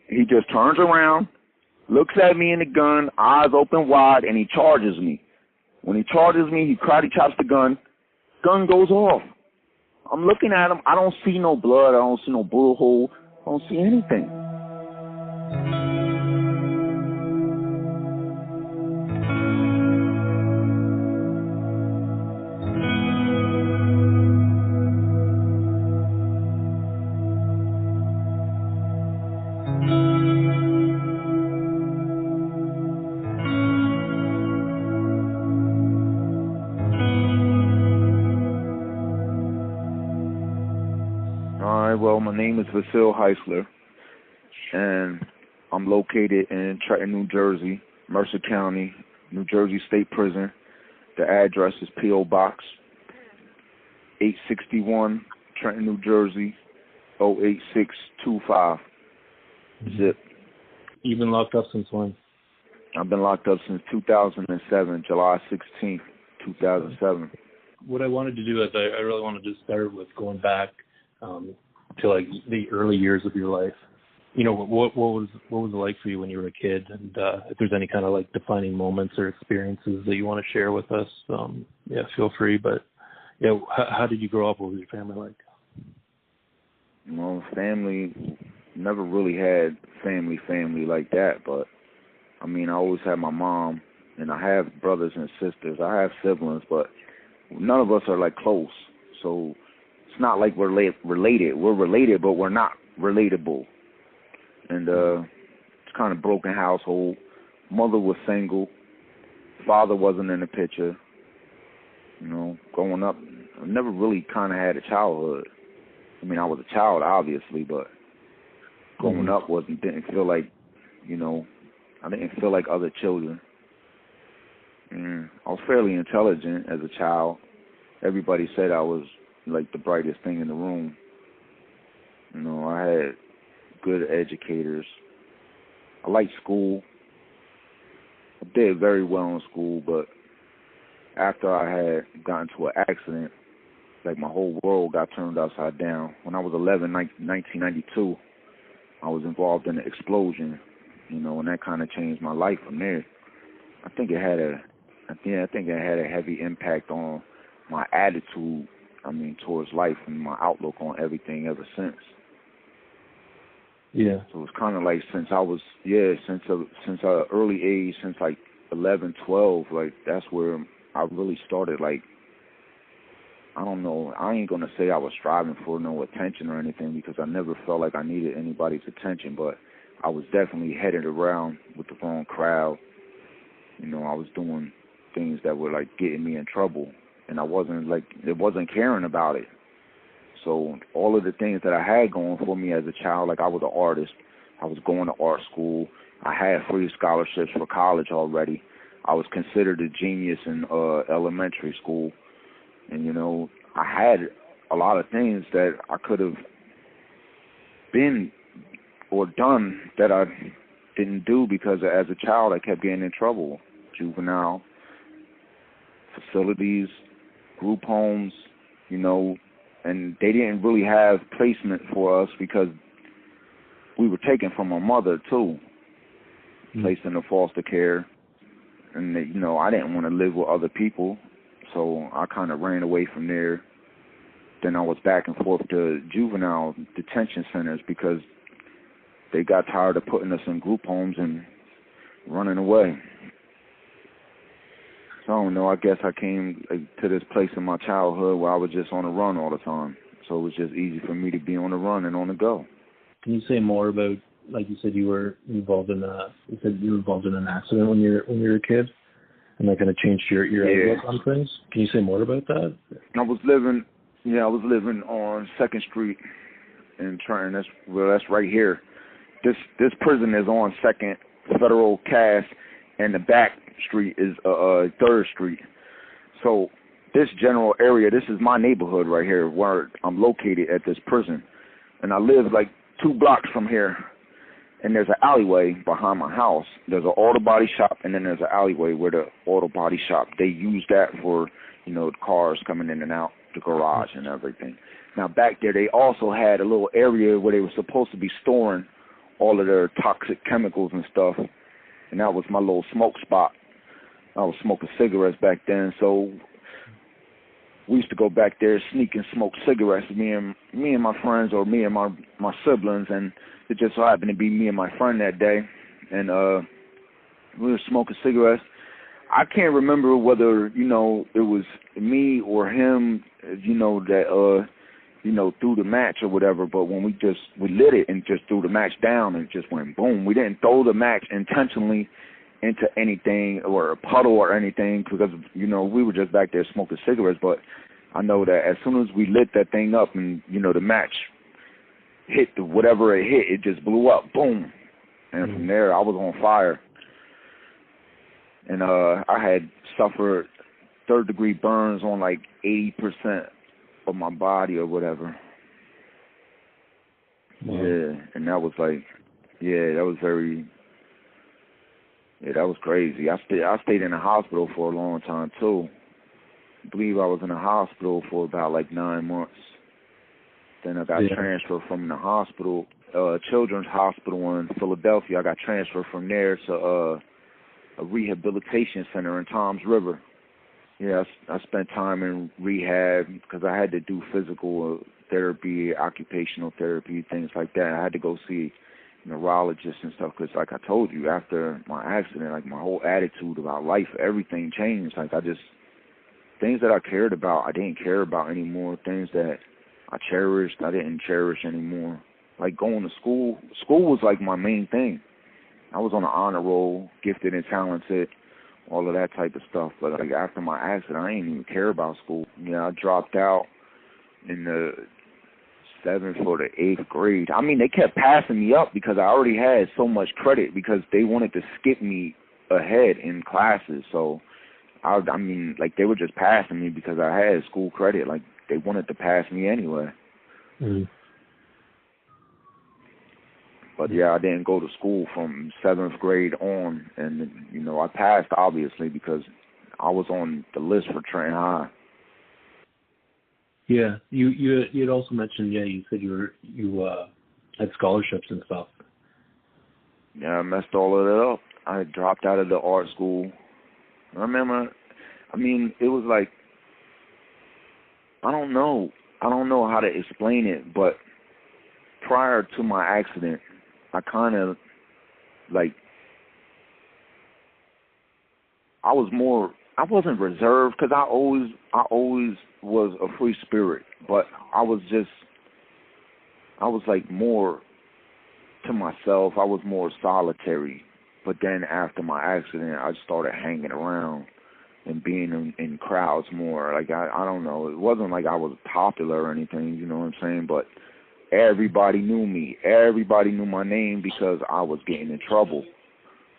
He just turns around, looks at me in the gun, eyes open wide, and he charges me. When he charges me, he karate chops the gun. Gun goes off. I'm looking at him. I don't see no blood. I don't see no bullet hole. I don't see anything. Well, my name is Vasil Heisler, and I'm located in Trenton, New Jersey, Mercer County, New Jersey State Prison. The address is P.O. Box 861, Trenton, New Jersey, 08625. Zip. You've been locked up since when? I've been locked up since 2007, July 16th, 2007. What I wanted to do is I really wanted to start with going back to like the early years of your life. You know, what was it like for you when you were a kid, and if there's any kind of like defining moments or experiences that you want to share with us, yeah, feel free. But yeah, how did you grow up? What was your family like? Well, family, never really had family like that, but I mean, I always had my mom, and I have brothers and sisters. I have siblings, but none of us are like close, so it's not like we're related. We're related, but we're not relatable. And it's kind of broken household. Mother was single. Father wasn't in the picture. You know, growing up, I never really kind of had a childhood. I mean, I was a child, obviously, but growing up didn't feel like, you know, I didn't feel like other children. And I was fairly intelligent as a child. Everybody said I was like the brightest thing in the room. You know, I had good educators. I liked school. I did very well in school, but after I had gotten into an accident, like my whole world got turned upside down. When I was 11, 1992, I was involved in an explosion, you know, and that kind of changed my life from there. I think it had a heavy impact on my attitude, towards life and my outlook on everything ever since. Yeah. So it's kind of like since an early age, since like 11, 12, like that's where I really started, like, I don't know, I ain't going to say I was striving for no attention or anything, because I never felt like I needed anybody's attention, but I was definitely headed around with the wrong crowd. You know, I was doing things that were like getting me in trouble, and it wasn't caring about it. So all of the things that I had going for me as a child, like I was an artist, I was going to art school, I had free scholarships for college already, I was considered a genius in elementary school, and you know, I had a lot of things that I could have been or done that I didn't do because as a child I kept getting in trouble. Juvenile facilities, group homes, you know, and they didn't really have placement for us because we were taken from our mother too, placed into foster care, and you know, I didn't want to live with other people, so I kind of ran away from there. Then I was back and forth to juvenile detention centers because they got tired of putting us in group homes and running away. So I don't know, I guess I came to this place in my childhood where I was just on the run all the time. So it was just easy for me to be on the run and on the go. Can you say more about, like you said, you were involved in an accident when you were a kid, and that kind of changed your outlook on things? Can you say more about that? I was living on 2nd Street in Trenton. That's right here. This prison is on 2nd Federal Cass, and the back street is 3rd Street. So this general area, this is my neighborhood right here where I'm located at this prison. And I live like 2 blocks from here. And there's an alleyway behind my house. There's an auto body shop, and then there's an alleyway where the auto body shop, they use that for, you know, the cars coming in and out, the garage and everything. Now back there, they also had a little area where they were supposed to be storing all of their toxic chemicals and stuff. And that was my little smoke spot. I was smoking cigarettes back then, so we used to go back there, sneak and smoke cigarettes, me and my friends, or me and my siblings, and it just so happened to be me and my friend that day, and we were smoking cigarettes. I can't remember whether, it was me or him, that, threw the match or whatever, but when we lit it and just threw the match down and it just went boom. We didn't throw the match intentionally into anything or a puddle or anything because, we were just back there smoking cigarettes, but I know that as soon as we lit that thing up and, the match hit whatever it hit, it just blew up, boom. And from there, I was on fire. And I had suffered third-degree burns on like 80% of my body or whatever. Wow. Yeah, and that was like, that was that was crazy. I stayed in the hospital for a long time too. I believe I was in the hospital for about like 9 months. Then I got transferred from the hospital, Children's Hospital in Philadelphia. I got transferred from there to a rehabilitation center in Toms River. Yeah, I spent time in rehab because I had to do physical therapy, occupational therapy, things like that. I had to go see neurologists and stuff because, like I told you, after my accident, like my whole attitude about life, everything changed. Like things that I cared about, I didn't care about anymore. Things that I cherished, I didn't cherish anymore. Like going to school. School was like my main thing. I was on an honor roll, gifted and talented, all of that type of stuff. But like after my accident, I didn't even care about school. I dropped out in the 7th or the 8th grade. I mean, they kept passing me up because I already had so much credit because they wanted to skip me ahead in classes. So, I mean, like they were just passing me because I had school credit. Like they wanted to pass me anyway. Mm-hmm. But, I didn't go to school from 7th grade on. And, I passed, obviously, because I was on the list for Trenton High. Yeah. You had also mentioned, you said you had scholarships and stuff. Yeah, I messed all of that up. I dropped out of the art school. I remember, it was like, I don't know how to explain it, but prior to my accident, I kind of, like, I wasn't reserved because I always was a free spirit, but I was like more to myself. I was more solitary. But then after my accident, I started hanging around and being in crowds more. Like, I don't know. It wasn't like I was popular or anything, you know what I'm saying? But everybody knew me. Everybody knew my name because I was getting in trouble.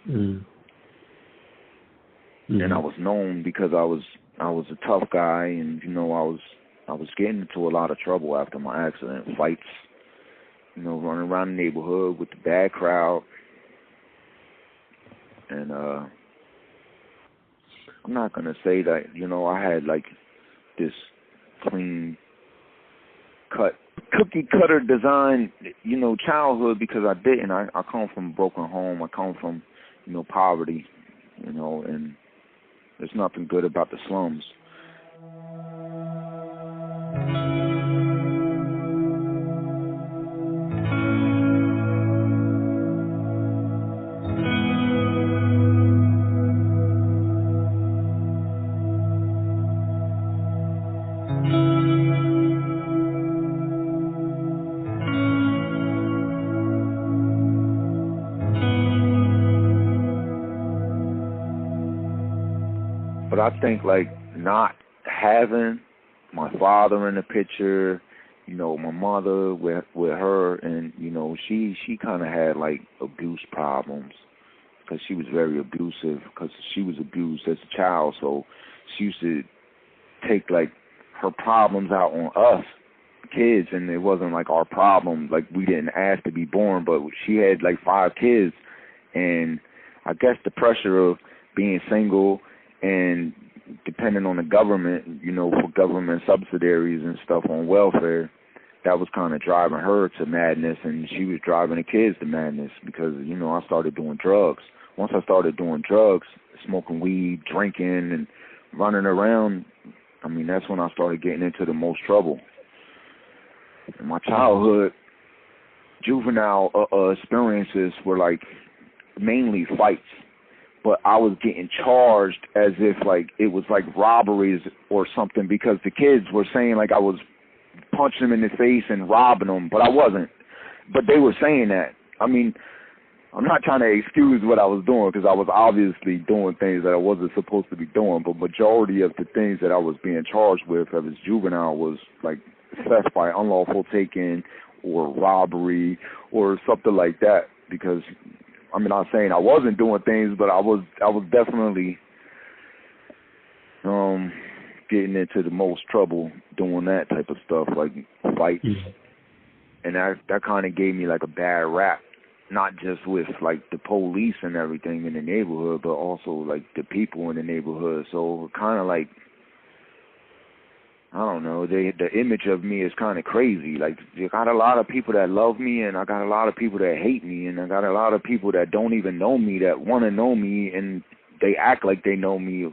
Mm. Mm-hmm. And I was known because I was a tough guy, and I was getting into a lot of trouble after my accident. Fights, running around the neighborhood with the bad crowd. And I'm not gonna say that I had like this clean cut, cookie cutter design, childhood, because I didn't. I come from a broken home. I come from, poverty, and there's nothing good about the slums. But I think, like, not having my father in the picture, my mother with her, and, she kind of had, like, abuse problems because she was very abusive because she was abused as a child. So she used to take, like, her problems out on us kids, and it wasn't, like, our problem. Like, we didn't ask to be born, but she had, like, 5 kids. And I guess the pressure of being single and depending on the government, for government subsidiaries and stuff on welfare, that was kind of driving her to madness, and she was driving the kids to madness because, you know, I started doing drugs. Once I started doing drugs, smoking weed, drinking, and running around, I mean, that's when I started getting into the most trouble. In my childhood, juvenile experiences were like mainly fights, but I was getting charged as if like it was like robberies or something because the kids were saying like I was punching them in the face and robbing them, but I wasn't. But they were saying that. I mean, I'm not trying to excuse what I was doing because I was obviously doing things that I wasn't supposed to be doing, but majority of the things that I was being charged with as a juvenile was like theft by unlawful taking or robbery or something like that because, I'm not saying I wasn't doing things, but I was definitely getting into the most trouble doing that type of stuff, like fights. And that kind of gave me like a bad rap, not just with like the police and everything in the neighborhood, but also like the people in the neighborhood. So kind of like, I don't know, the image of me is kind of crazy. Like, you got a lot of people that love me, and I got a lot of people that hate me, and I got a lot of people that don't even know me that want to know me, and they act like they know me.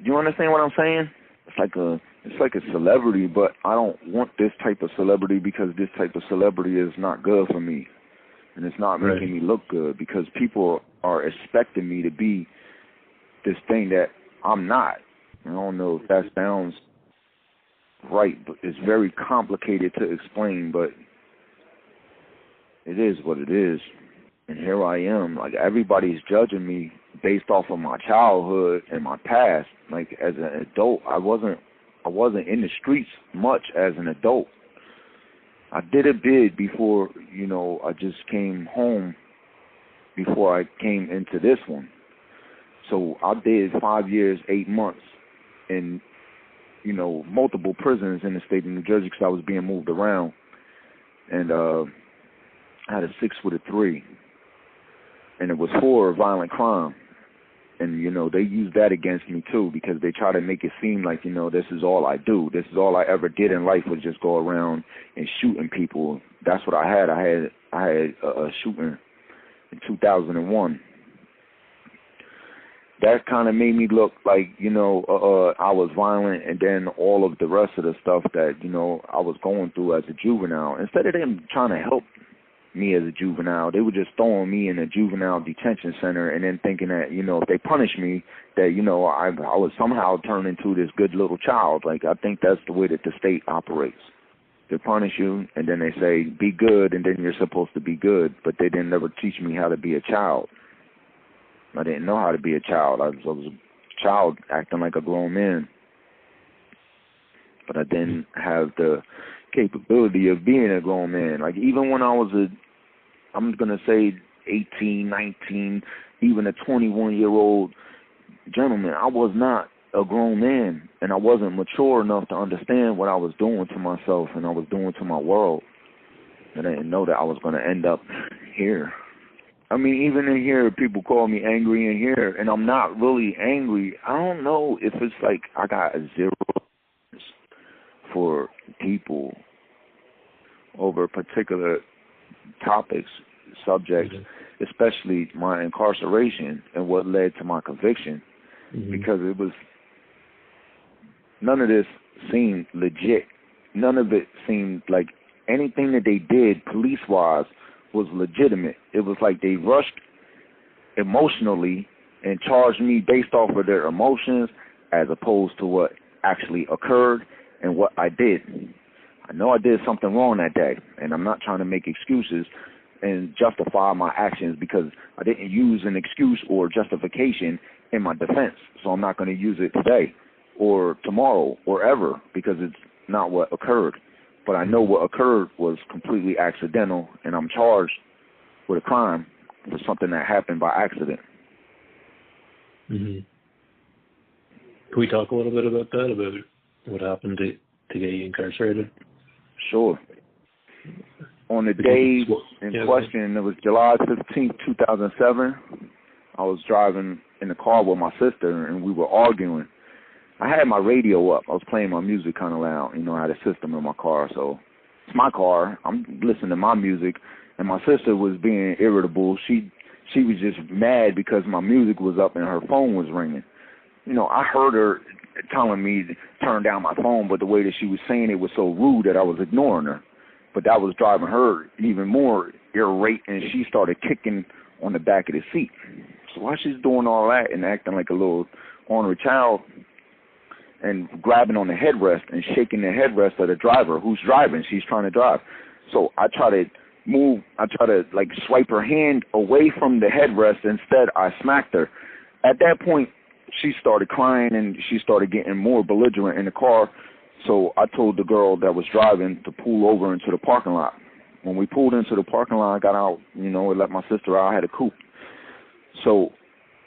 You understand what I'm saying? It's like a celebrity, but I don't want this type of celebrity because this type of celebrity is not good for me, and it's not making me look good because people are expecting me to be this thing that I'm not. I don't know if that sounds right, but it's very complicated to explain, but it is what it is. And here I am, like everybody's judging me based off of my childhood and my past. Like as an adult, I wasn't in the streets much as an adult. I did a bit before, you know, I just came home before I came into this one. So I did 5 years, 8 months in, you know, multiple prisons in the state of New Jersey because I was being moved around. And I had a 6 with a 3. And it was for violent crime. And, you know, they used that against me, too, because they try to make it seem like, you know, this is all I do. This is all I ever did in life was just go around and shooting people. That's what I had. I had a shooting in 2001. That kind of made me look like, you know, I was violent, and then all of the rest of the stuff that, you know, I was going through as a juvenile. Instead of them trying to help me as a juvenile, they were just throwing me in a juvenile detention center and then thinking that, you know, if they punish me, that, you know, I would somehow turn into this good little child. Like, I think that's the way that the state operates. They punish you, and then they say, be good, and then you're supposed to be good, but they didn't ever teach me how to be a child. I didn't know how to be a child. I was a child acting like a grown man. But I didn't have the capability of being a grown man. Like, even when I was I'm going to say 18, 19, even a 21-year-old gentleman, I was not a grown man, and I wasn't mature enough to understand what I was doing to myself and I was doing to my world. And I didn't know that I was going to end up here. I mean, even in here, people call me angry in here, and I'm not really angry. I don't know if it's like I got a zero for people over particular topics, subjects, especially my incarceration and what led to my conviction, because it was, none of this seemed legit. None of it seemed like anything that they did police-wise was legitimate. It was like they rushed emotionally and charged me based off of their emotions as opposed to what actually occurred and what I did. I know I did something wrong that day, and I'm not trying to make excuses and justify my actions because I didn't use an excuse or justification in my defense, so I'm not going to use it today or tomorrow or ever because it's not what occurred. But I know what occurred was completely accidental, and I'm charged with a crime for something that happened by accident. Can we talk a little bit about that, about what happened to get you incarcerated? Sure. On the day in question, it was July 15th, 2007. I was driving in the car with my sister, and we were arguing. I had my radio up. I was playing my music kind of loud. You know, I had a system in my car, so It's my car. I'm listening to my music, and my sister was being irritable. She was just mad because my music was up and her phone was ringing. You know, I heard her telling me to turn down my phone, but the way that she was saying it was so rude that I was ignoring her. But that was driving her even more irate, and she started kicking on the back of the seat. So while she's doing all that and acting like a little ornery child and grabbing on the headrest and shaking the headrest of the driver who's driving, she's trying to drive. So I try to like swipe her hand away from the headrest. Instead, I smacked her. At that point, she started crying and she started getting more belligerent in the car. So I told the girl that was driving to pull over into the parking lot. When we pulled into the parking lot, I got out, you know, and let my sister out. I had a coupe. So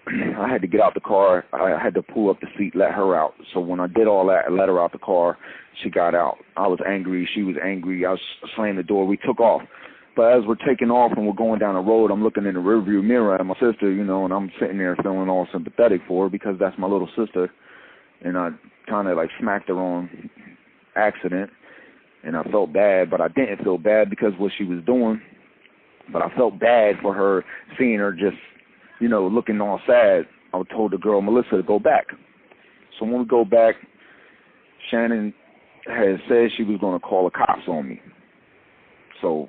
I had to get out the car. I had to pull up the seat, let her out. So when I did all that, I let her out the car. She got out. I was angry. She was angry. I slammed the door. We took off. But as we're taking off and we're going down the road, I'm looking in the rearview mirror at my sister, you know, and I'm sitting there feeling all sympathetic for her because that's my little sister. And I kind of like smacked her on accident. And I felt bad, but I didn't feel bad because what she was doing. But I felt bad for her, seeing her just, you know, looking all sad. I told the girl, Melissa, to go back. So when we go back, Shannon had said she was going to call the cops on me. So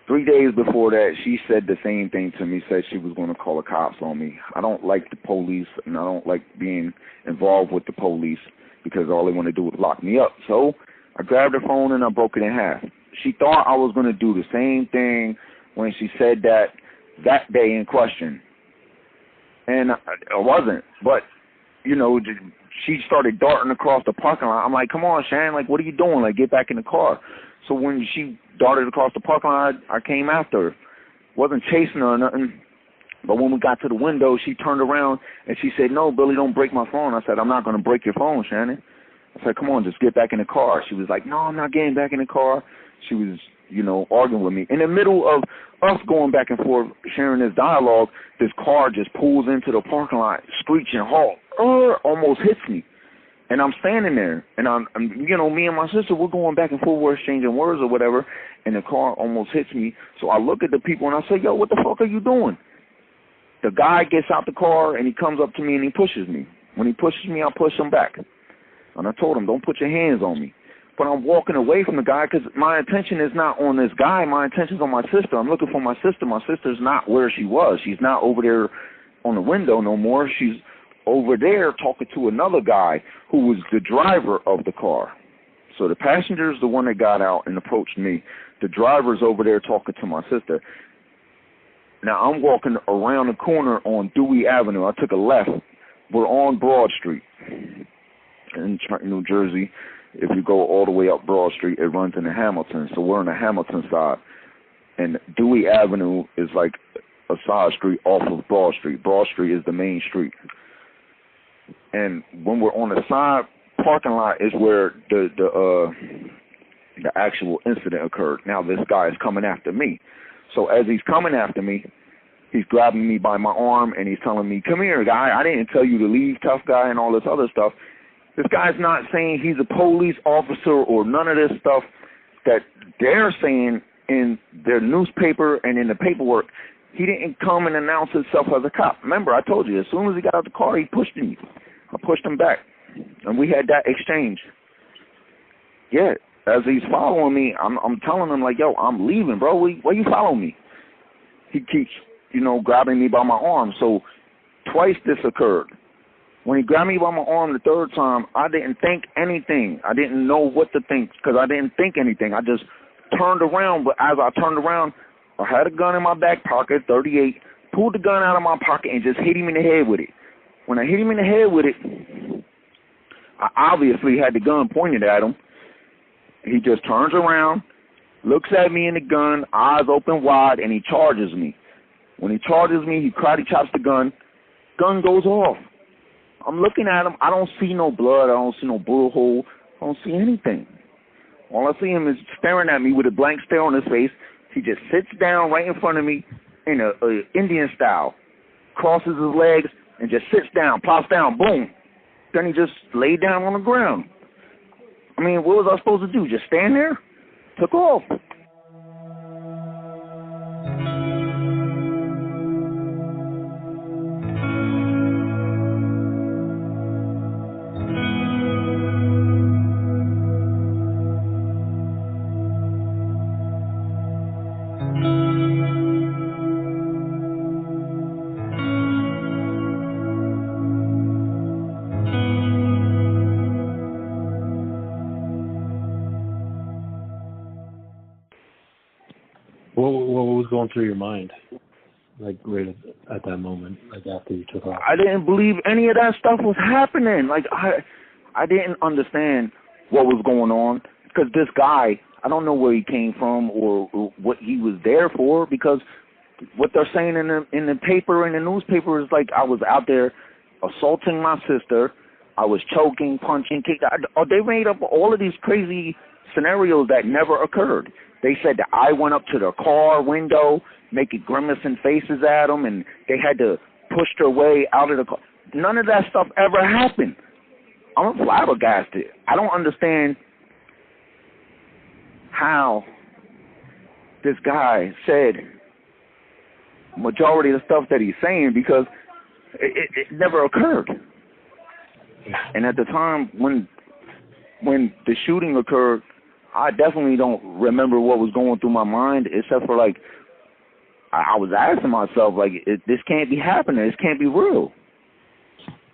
3 days before that, she said the same thing to me, said she was going to call the cops on me. I don't like the police, and I don't like being involved with the police because all they want to do is lock me up. So I grabbed her phone and I broke it in half. She thought I was going to do the same thing when she said that day in question. And I wasn't. But, you know, she started darting across the parking lot. I'm like, come on, Shannon, like, what are you doing? Like, get back in the car. So when she darted across the parking lot, I came after her. Wasn't chasing her or nothing. But when we got to the window, she turned around and she said, no, Billy, don't break my phone. I said, I'm not going to break your phone, Shannon. I said, come on, just get back in the car. She was like, no, I'm not getting back in the car. She was, you know, arguing with me. In the middle of us going back and forth, sharing this dialogue, this car just pulls into the parking lot, screeching, halt, almost hits me. And I'm standing there, and I'm, you know, me and my sister, we're going back and forth, we're exchanging words or whatever, and the car almost hits me. So I look at the people, and I say, yo, what the fuck are you doing? The guy gets out the car, and he comes up to me, and he pushes me. When he pushes me, I push him back. And I told him, don't put your hands on me. But I'm walking away from the guy because my attention is not on this guy. My attention's on my sister. I'm looking for my sister. My sister's not where she was. She's not over there on the window no more. She's over there talking to another guy who was the driver of the car. So the passenger's the one that got out and approached me. The driver's over there talking to my sister. Now, I'm walking around the corner on Dewey Avenue. I took a left. We're on Broad Street in Trenton, New Jersey. If you go all the way up Broad Street, it runs into Hamilton. So we're on the Hamilton side. And Dewey Avenue is like a side street off of Broad Street. Broad Street is the main street. And when we're on the side parking lot is where the actual incident occurred. Now this guy is coming after me. So as he's coming after me, he's grabbing me by my arm and he's telling me, come here, guy. I didn't tell you to leave, tough guy, and all this other stuff. This guy's not saying he's a police officer or none of this stuff that they're saying in their newspaper and in the paperwork. He didn't come and announce himself as a cop. Remember, I told you, as soon as he got out the car, he pushed me. I pushed him back, and we had that exchange. Yeah, as he's following me, I'm telling him, like, yo, I'm leaving, bro. Why you following me? He keeps, you know, grabbing me by my arm. So twice this occurred. When he grabbed me by my arm the third time, I didn't think anything. I didn't know what to think because I didn't think anything. I just turned around, but as I turned around, I had a gun in my back pocket, 38, pulled the gun out of my pocket and just hit him in the head with it. When I hit him in the head with it, I obviously had the gun pointed at him. He just turns around, looks at me in the gun, eyes open wide, and he charges me. When he charges me, he karate chops the gun. Gun goes off. I'm looking at him. I don't see no blood. I don't see no bullet hole. I don't see anything. All I see him is staring at me with a blank stare on his face. He just sits down right in front of me in a Indian style, crosses his legs, and just sits down, plops down, boom. Then he just laid down on the ground. I mean, what was I supposed to do? Just stand there? took off. What was going through your mind, like right at that moment, like after you took off? I didn't believe any of that stuff was happening. Like I didn't understand what was going on, because this guy, I don't know where he came from or what he was there for, because what they're saying in the paper, in the newspaper, is like I was out there assaulting my sister, I was choking, punching, kicking. They made up all of these crazy scenarios that never occurred. They said that I went up to their car window, making grimacing faces at them, and they had to push their way out of the car. None of that stuff ever happened. I'm flabbergasted. I don't understand how this guy said majority of the stuff that he's saying, because it never occurred. And at the time when the shooting occurred, I definitely don't remember what was going through my mind, except for, like, I was asking myself, like, this can't be happening. This can't be real.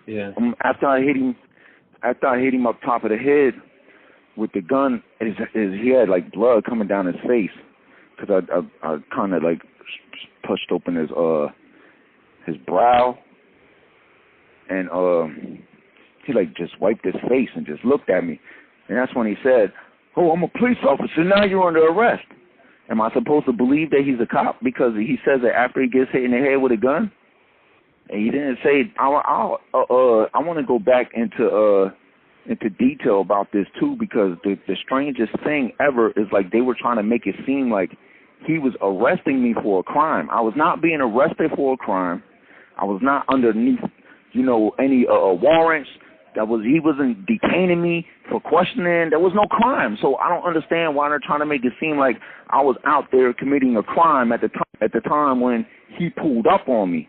Yeah. After I hit him up top of the head with the gun, he had, like, blood coming down his face, because I kind of, like, pushed open his brow, and he, like, just wiped his face and just looked at me. And that's when he said, "Oh, I'm a police officer. Now you're under arrest." Am I supposed to believe that he's a cop because he says that after he gets hit in the head with a gun? And he didn't say. I want to go back into detail about this too, because the strangest thing ever is, like, they were trying to make it seem like he was arresting me for a crime. I was not being arrested for a crime. I was not underneath, any warrants. He wasn't detaining me for questioning. There was no crime. So I don't understand why they're trying to make it seem like I was out there committing a crime at the time when he pulled up on me.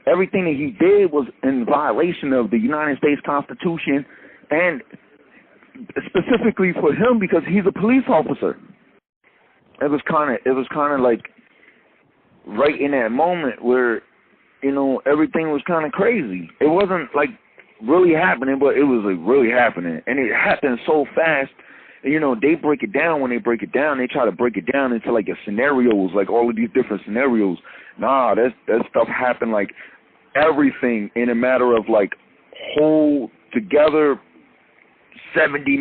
Everything that he did was in violation of the United States Constitution, and specifically for him because he's a police officer. It was kind of like right in that moment where, everything was kind of crazy. It wasn't like really happening, but it was like really happening, and it happened so fast. And, they break it down. When they break it down, they try to break it down into like a scenarios, like all of these different scenarios. Nah, that stuff happened like everything in a matter of like whole together 70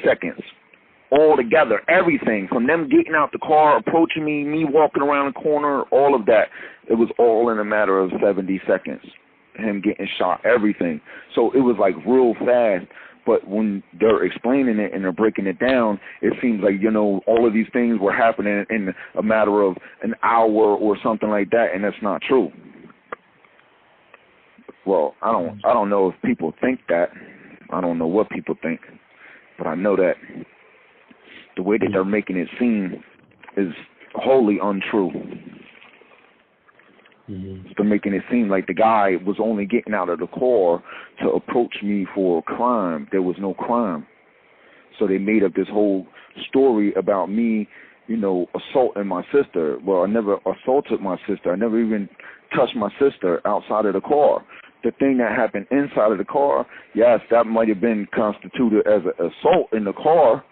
seconds. All together, everything, from them getting out the car, approaching me walking around the corner, all of that, it was all in a matter of 70 seconds. Him getting shot, everything. So it was like real fast. But when they're explaining it and they're breaking it down, it seems like, all of these things were happening in a matter of an hour or something like that, and that's not true. Well, I don't know if people think that. I don't know what people think, but I know that the way that they're making it seem is wholly untrue. Mm-hmm. They're making it seem like the guy was only getting out of the car to approach me for a crime. There was no crime. So they made up this whole story about me, assaulting my sister. Well, I never assaulted my sister. I never even touched my sister outside of the car. The thing that happened inside of the car, yes, that might have been constituted as an assault in the car.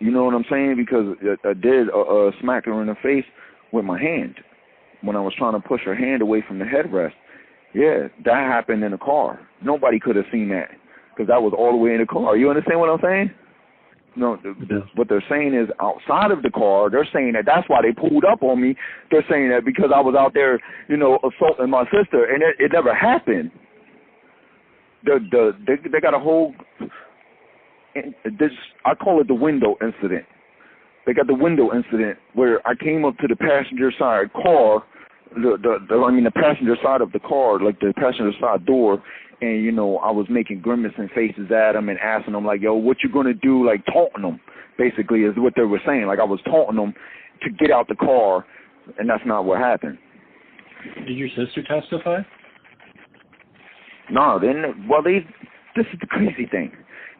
You know what I'm saying? Because I did smack her in the face with my hand when I was trying to push her hand away from the headrest. Yeah, that happened in the car. Nobody could have seen that because that was all the way in the car. You understand what I'm saying? No, what they're saying is outside of the car, they're saying that that's why they pulled up on me. They're saying that because I was out there, assaulting my sister, and it never happened. They got a whole... I call it the window incident. They got the window incident where I came up to the passenger side car, the passenger side of the car, like the passenger side door, And, you know, I was making grimacing faces at them and asking them, like, yo, what you going to do? Like, taunting them, basically, is what they were saying. Like, I was taunting them to get out the car, and that's not what happened. Did your sister testify? No, this is the crazy thing.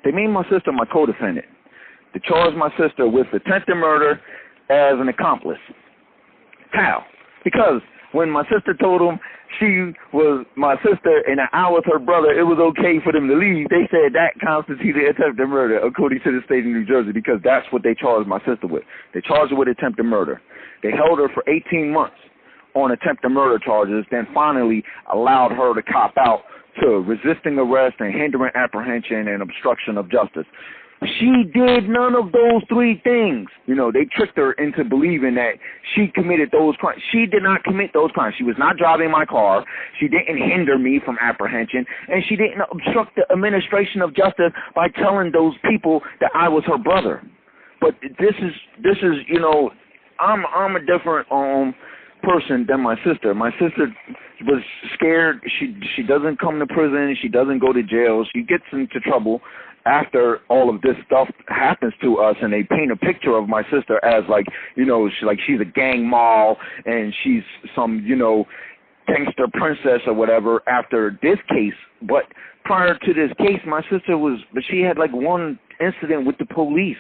They made my sister my co-defendant. They charged my sister with attempted murder as an accomplice. How? Because when my sister told them she was my sister and I was her brother, it was okay for them to leave. They said that constituted attempted murder, according to the state of New Jersey, because that's what they charged my sister with. They charged her with attempted murder. They held her for 18 months on attempted murder charges, then finally allowed her to cop out to resisting arrest and hindering apprehension and obstruction of justice. She did none of those three things. You know, they tricked her into believing that she committed those crimes. She did not commit those crimes. She was not driving my car. She didn't hinder me from apprehension, and she didn't obstruct the administration of justice by telling those people that I was her brother. But this is you know, I'm a different person than my sister. My sister was scared. She doesn't come to prison. She doesn't go to jail. She gets into trouble after all of this stuff happens to us, and they paint a picture of my sister as like, you know, she's a gang moll and she's some, you know, gangster princess or whatever after this case. But prior to this case, my sister she had like one incident with the police.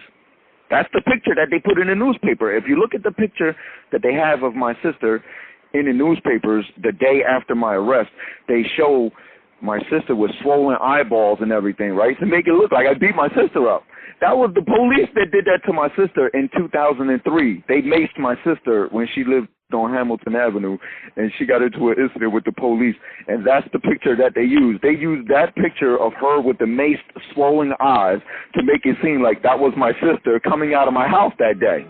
That's the picture that they put in the newspaper. If you look at the picture that they have of my sister in the newspapers the day after my arrest, they show my sister with swollen eyeballs and everything, right, to make it look like I beat my sister up. That was the police that did that to my sister in 2003. They maced my sister when she lived on Hamilton Avenue, and she got into an incident with the police, and that's the picture that they used. They used that picture of her with the maced, swollen eyes to make it seem like that was my sister coming out of my house that day.